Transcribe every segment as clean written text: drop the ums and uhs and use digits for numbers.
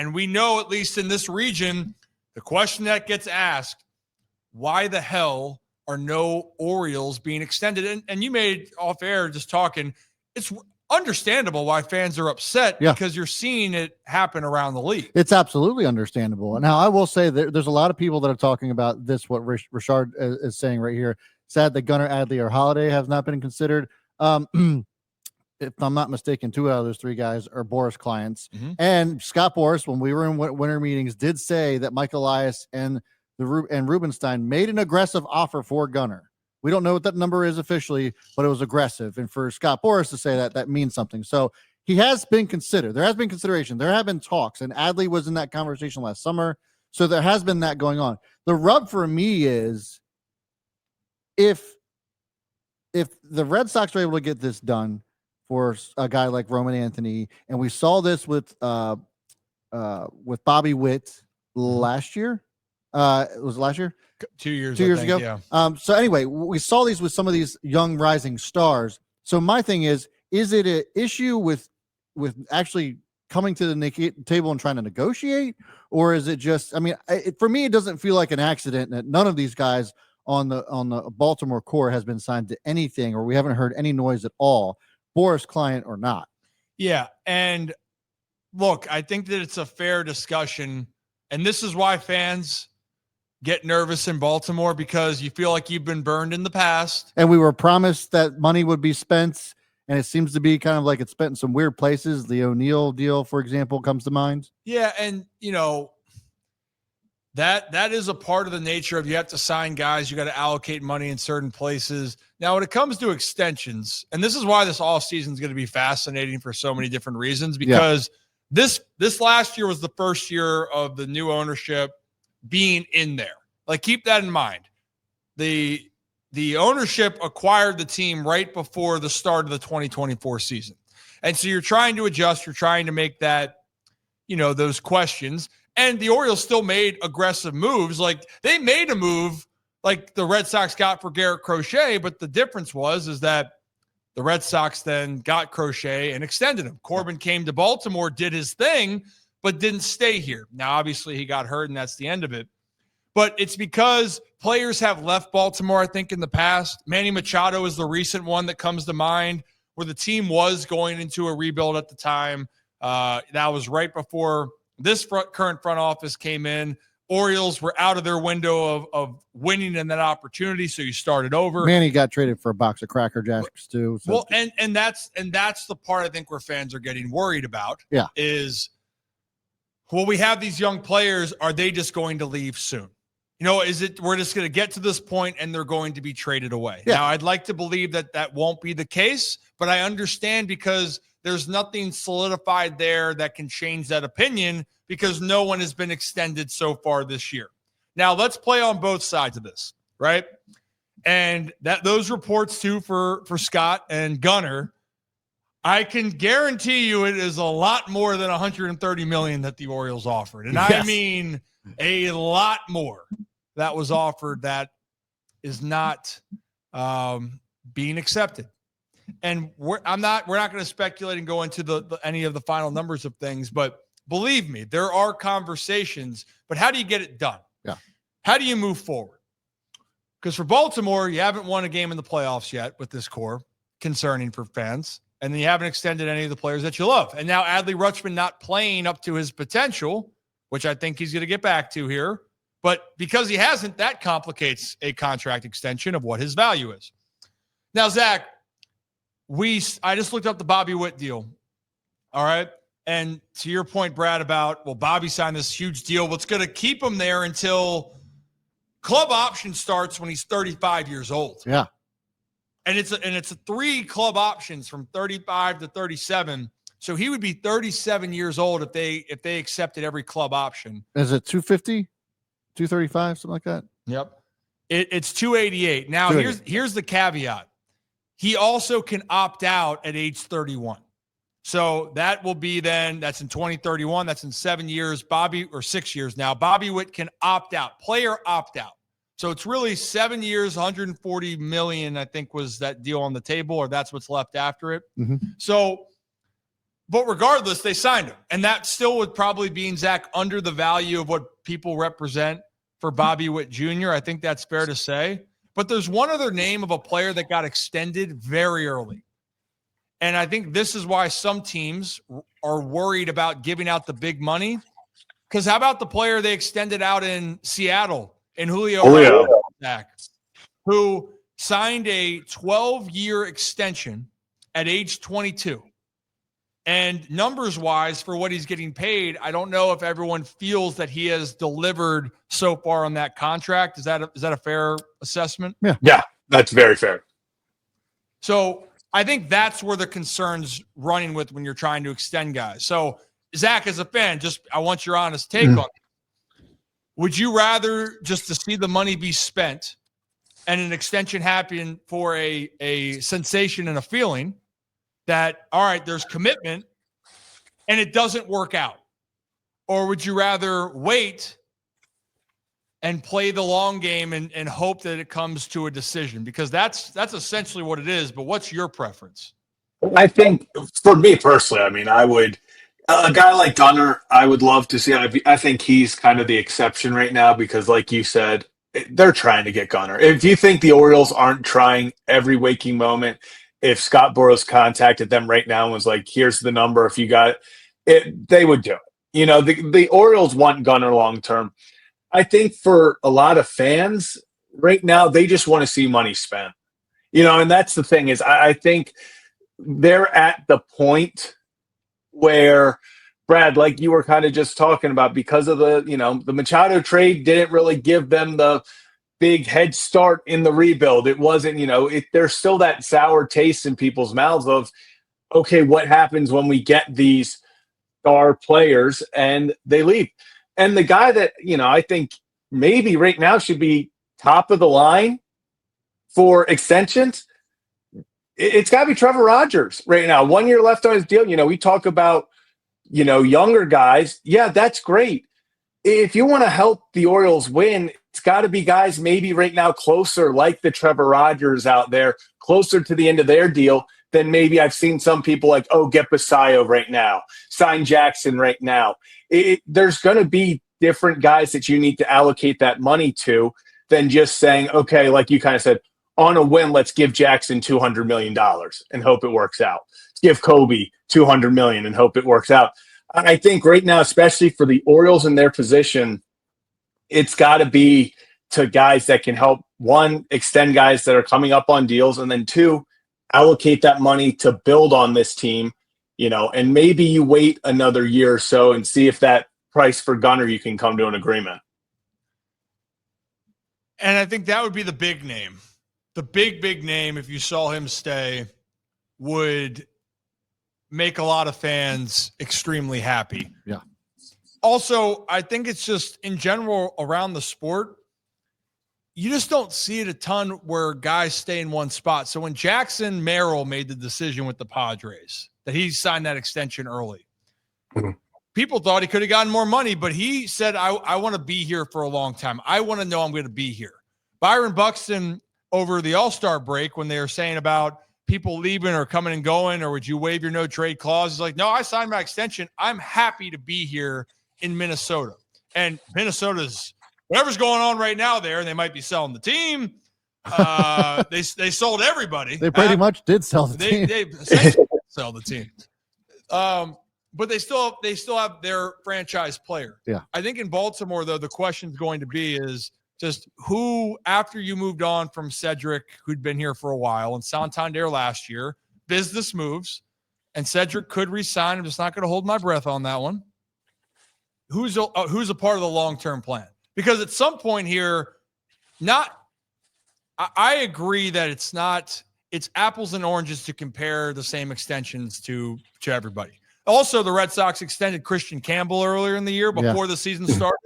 And we know, at least in this region, the question that gets asked, why the hell are no Orioles being extended? And you made off air just talking, it's understandable why fans are upset because you're seeing it happen around the league. It's absolutely understandable. And now I will say that there's a lot of people that are talking about this, what Richard is saying right here. Sad that Gunnar, Adley, or Holliday have not been considered. If I'm not mistaken, 2 out of those 3 guys are Boras clients. And Scott Boras, when we were in winter meetings, did say that Mike Elias and Rubenstein made an aggressive offer for Gunnar. We don't know what that number is officially, but it was aggressive. And for Scott Boras to say that means something. So he has been considered. There has been consideration. There have been talks, and Adley was in that conversation last summer. So there has been that going on. The rub for me is if the Red Sox are able to get this done for a guy like Roman Anthony, and we saw this with Bobby Witt last year. It was last year? 2 years, 2 years ago. Yeah. So anyway, we saw these with some of these young rising stars. So my thing is it an issue with actually coming to the table and trying to negotiate, or is it just? I mean, for me, it doesn't feel like an accident that none of these guys on the Baltimore core has been signed to anything, or we haven't heard any noise at all, Boras client or not. Yeah, and look, I think that it's a fair discussion, and this is why fans get nervous in Baltimore, because you feel like you've been burned in the past. And we were promised that money would be spent, and it seems to be kind of like it's spent in some weird places. The O'Neill deal, for example, comes to mind. Yeah, and that is a part of the nature of you have to sign guys. You got to allocate money in certain places. Now, when it comes to extensions, and this is why this offseason is going to be fascinating for so many different reasons, because this last year was the first year of the new ownership being in there. Like, keep that in mind. The ownership acquired the team right before the start of the 2024 season. And so you're trying to adjust. You're trying to make that, those questions. And the Orioles still made aggressive moves. Like, they made a move like the Red Sox got for Garrett Crochet, but the difference is that the Red Sox then got Crochet and extended him. Corbin came to Baltimore, did his thing, but didn't stay here. Now, obviously, he got hurt, and that's the end of it. But it's because players have left Baltimore, I think, in the past. Manny Machado is the recent one that comes to mind, where the team was going into a rebuild at the time. That was right before this current front office came in. Orioles were out of their window of winning in that opportunity, so you started over. Manny got traded for a box of Cracker Jacks too. So. Well, and that's the part I think where fans are getting worried about. Yeah, is, well, we have these young players. Are they just going to leave soon? Is it we're just going to get to this point and they're going to be traded away? Yeah. Now, I'd like to believe that won't be the case, but I understand, because there's nothing solidified there that can change that opinion, because no one has been extended so far this year. Now, let's play on both sides of this, right? And those reports too for Scott and Gunnar, I can guarantee you it is a lot more than $130 million that the Orioles offered. And I mean a lot more that was offered that is not being accepted. And we're not going to speculate and go into any of the final numbers of things, but believe me, there are conversations, but how do you get it done? Yeah. How do you move forward? Because for Baltimore, you haven't won a game in the playoffs yet with this core, concerning for fans. And then you haven't extended any of the players that you love. And now Adley Rutschman not playing up to his potential, which I think he's going to get back to here. But because he hasn't, that complicates a contract extension of what his value is. Now, Zach, I just looked up the Bobby Witt deal. All right. And to your point, Brad, about, well, Bobby signed this huge deal. What's going to keep him there until club option starts when he's 35 years old. Yeah. And it's a 3 club options from 35 to 37. So he would be 37 years old if they accepted every club option. Is it 250, 235, something like that? Yep. It's 288. Now, here's the caveat. He also can opt out at age 31. So that will be that's in 2031. That's in 7 years. 6 years now. Bobby Witt can opt out. Player opt out. So it's really 7 years, $140 million, I think was that deal on the table, or that's what's left after it. Mm-hmm. So But regardless, they signed him. And that still would probably be, Zach, under the value of what people represent for Bobby Witt Jr. I think that's fair to say. But there's one other name of a player that got extended very early. And I think this is why some teams are worried about giving out the big money. Because how about the player they extended out in Seattle, in Julio. Zach, who signed a 12-year extension at age 22. And numbers-wise, for what he's getting paid, I don't know if everyone feels that he has delivered so far on that contract. Is that a fair assessment? Yeah, that's very fair. So I think that's where the concern's running with when you're trying to extend guys. So, Zach, as a fan, I want your honest take on it. Would you rather just to see the money be spent and an extension happen for a sensation and a feeling that, all right, there's commitment and it doesn't work out? Or would you rather wait and play the long game and hope that it comes to a decision? Because that's essentially what it is. But what's your preference? I think for me personally, I mean, I would a guy like Gunnar, I would love to see. I think he's kind of the exception right now because, like you said, they're trying to get Gunnar. If you think the Orioles aren't trying every waking moment, if Scott Boras contacted them right now and was like, here's the number, if you got it, they would do it. You know, the Orioles want Gunnar long term. I think for a lot of fans right now, they just want to see money spent. You know, and that's the thing is I think they're at the point where, Brad, like you were kind of just talking about, because of the Machado trade didn't really give them the big head start in the rebuild. It wasn't, there's still that sour taste in people's mouths of, okay, what happens when we get these star players and they leave? And the guy that, I think maybe right now should be top of the line for extensions, it's got to be Trevor Rogers right now. 1 year left on his deal. We talk about, younger guys. Yeah, that's great. If you want to help the Orioles win, it's got to be guys maybe right now closer, like the Trevor Rogers out there, closer to the end of their deal than maybe I've seen some people like, oh, get Basayo right now, sign Jackson right now. There's going to be different guys that you need to allocate that money to than just saying, okay, like you kind of said, on a win, let's give Jackson $200 million and hope it works out. Let's give Kobe $200 million and hope it works out. I think right now, especially for the Orioles in their position, it's got to be to guys that can help, one, extend guys that are coming up on deals, and then two, allocate that money to build on this team, and maybe you wait another year or so and see if that price for Gunnar, you can come to an agreement. And I think that would be the big name. The big name, if you saw him stay, would make a lot of fans extremely happy. Yeah. Also, I think it's just in general around the sport, you just don't see it a ton where guys stay in one spot. So when Jackson Merrill made the decision with the Padres that he signed that extension early, people thought he could have gotten more money, but he said, I want to be here for a long time. I want to know I'm going to be here. Byron Buxton, over the All-Star break, when they were saying about people leaving or coming and going, or would you waive your no-trade clause? He's like, no, I signed my extension. I'm happy to be here in Minnesota. And Minnesota's, whatever's going on right now there, they might be selling the team. They sold everybody. They pretty much did sell the team. They essentially sell the team. But they still have their franchise player. Yeah. I think in Baltimore, though, the question's going to be is just who, after you moved on from Cedric, who'd been here for a while, and Santander last year, business moves, and Cedric could resign. I'm just not going to hold my breath on that one. Who's a part of the long-term plan? Because at some point here, I agree that it's apples and oranges to compare the same extensions to everybody. Also, the Red Sox extended Christian Campbell earlier in the year before the season started.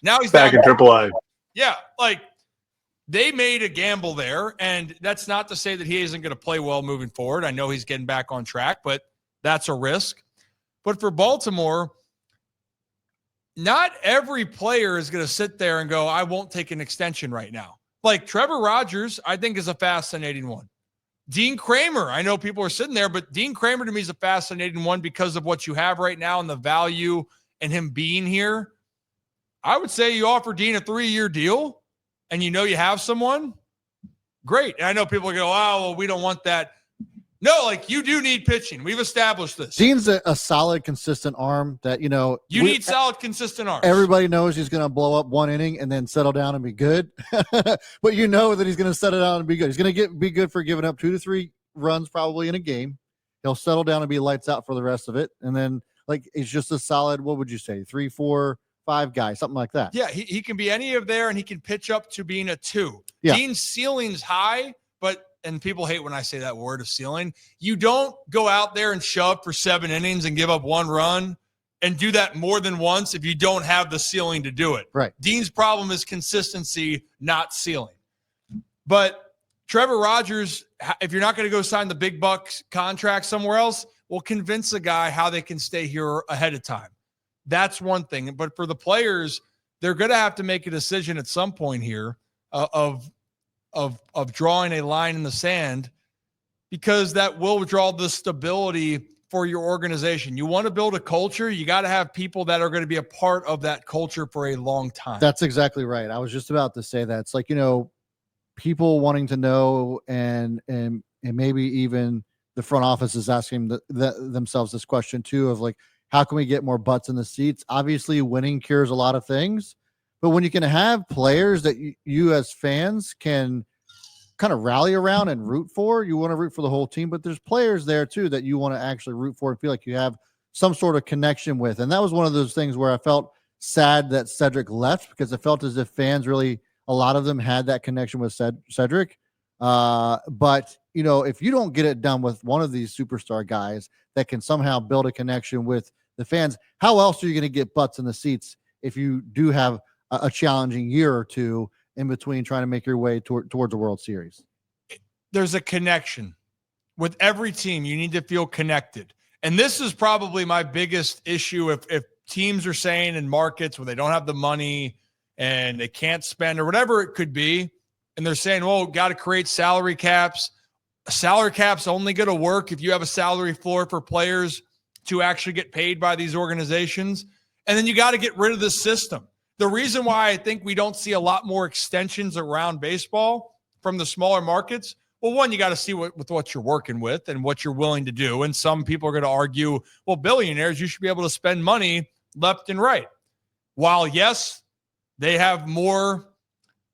Now he's back in AAA. Yeah, like they made a gamble there, and that's not to say that he isn't going to play well moving forward. I know he's getting back on track, but that's a risk. But for Baltimore, not every player is going to sit there and go, I won't take an extension right now. Like Trevor Rogers, I think, is a fascinating one. Dean Kramer, I know people are sitting there, but Dean Kramer to me is a fascinating one because of what you have right now and the value and him being here. I would say you offer Dean a 3-year deal and you have someone, great. And I know people go, oh, well, we don't want that. No, like you do need pitching. We've established this. Dean's a solid, consistent arm that, you need solid, consistent arms. Everybody knows he's going to blow up one inning and then settle down and be good. But you know that he's going to settle down and be good. He's going to be good for giving up 2 to 3 runs probably in a game. He'll settle down and be lights out for the rest of it. And then, like, it's just a solid, what would you say, 3, 4, 5 guy, something like that. Yeah, he can be any of there, and he can pitch up to being a 2. Yeah. Dean's ceiling's high, and people hate when I say that word of ceiling. You don't go out there and shove for 7 innings and give up 1 run and do that more than once if you don't have the ceiling to do it. Right. Dean's problem is consistency, not ceiling. But Trevor Rogers, if you're not going to go sign the big bucks contract somewhere else, well, convince a guy how they can stay here ahead of time. That's one thing. But for the players, they're going to have to make a decision at some point here of drawing a line in the sand, because that will draw the stability for your organization. You want to build a culture, you got to have people that are going to be a part of that culture for a long time. That's exactly right. I was just about to say that. It's like, people wanting to know and maybe even the front office is asking themselves this question too, of like, how can we get more butts in the seats? Obviously winning cures a lot of things, but when you can have players that you as fans can kind of rally around and root for, you want to root for the whole team, but there's players there too that you want to actually root for and feel like you have some sort of connection with. And that was one of those things where I felt sad that Cedric left, because I felt as if fans really, a lot of them had that connection with Cedric. But if you don't get it done with one of these superstar guys that can somehow build a connection with the fans, how else are you going to get butts in the seats if you do have a challenging year or two in between trying to make your way towards a World Series? There's a connection with every team. You need to feel connected. And this is probably my biggest issue. If teams are saying in markets where they don't have the money and they can't spend or whatever it could be, and they're saying, well, got to create salary caps. A salary cap's only going to work if you have a salary floor for players to actually get paid by these organizations. And then you got to get rid of the system. The reason why I think we don't see a lot more extensions around baseball from the smaller markets, well, one, you got to see what you're working with and what you're willing to do. And some people are going to argue, well, billionaires, you should be able to spend money left and right. While, yes, they have more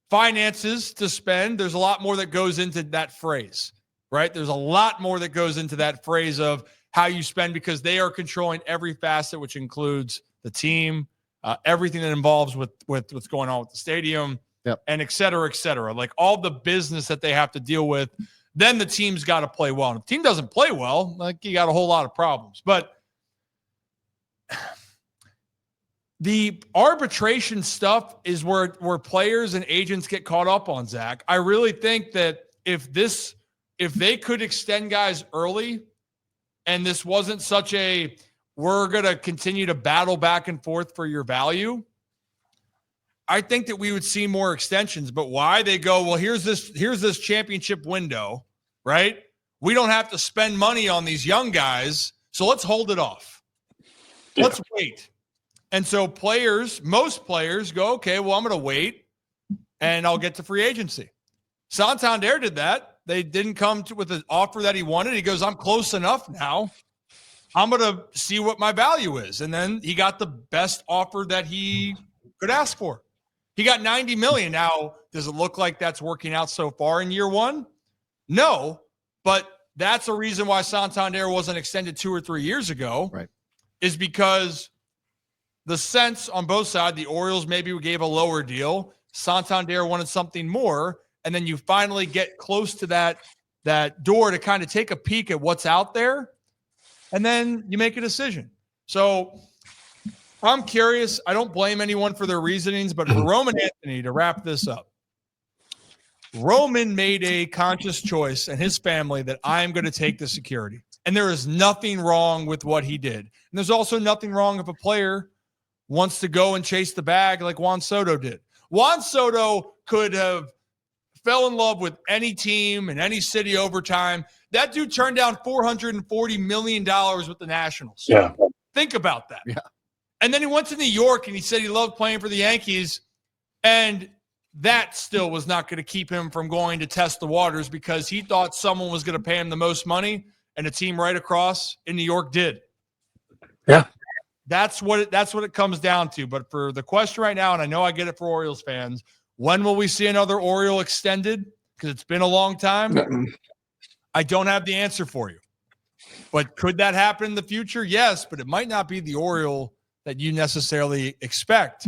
finances to spend, there's a lot more that goes into that phrase, right? There's a lot more that goes into that phrase of how you spend, because they are controlling every facet, which includes the team, everything that involves with what's going on with the stadium, yep, and et cetera, like all the business that they have to deal with. Then the team's got to play well. And if the team doesn't play well, like, you got a whole lot of problems. But the arbitration stuff is where players and agents get caught up on, Zach. I really think that if they could extend guys early, and this wasn't such a, we're going to continue to battle back and forth for your value, I think that we would see more extensions. But why? They go, well, here's this championship window, right? We don't have to spend money on these young guys, so let's hold it off. Yeah. Let's wait. And so most players go, okay, well, I'm going to wait and I'll get to free agency. Santander did that. They didn't come with an offer that he wanted. He goes, I'm close enough now. I'm going to see what my value is. And then he got the best offer that he could ask for. He got $90 million. Now, does it look like that's working out so far in year one? No, but that's a reason why Santander wasn't extended 2 or 3 years ago, right? Is because the sense on both sides, the Orioles maybe gave a lower deal. Santander wanted something more. And then you finally get close to that door to kind of take a peek at what's out there. And then you make a decision. So I'm curious. I don't blame anyone for their reasonings, but for Roman Anthony, to wrap this up, Roman made a conscious choice and his family that I'm going to take the security. And there is nothing wrong with what he did. And there's also nothing wrong if a player wants to go and chase the bag like Juan Soto did. Juan Soto could have fell in love with any team in any city over time. That dude turned down $440 million with the Nationals. Yeah. Think about that. Yeah. And then he went to New York and he said he loved playing for the Yankees. And that still was not going to keep him from going to test the waters because he thought someone was going to pay him the most money, and a team right across in New York did. Yeah. That's what it comes down to. But for the question right now, and I know I get it for Orioles fans, when will we see another Oriole extended? Because it's been a long time. I don't have the answer for you. But could that happen in the future? Yes, but it might not be the Oriole that you necessarily expect.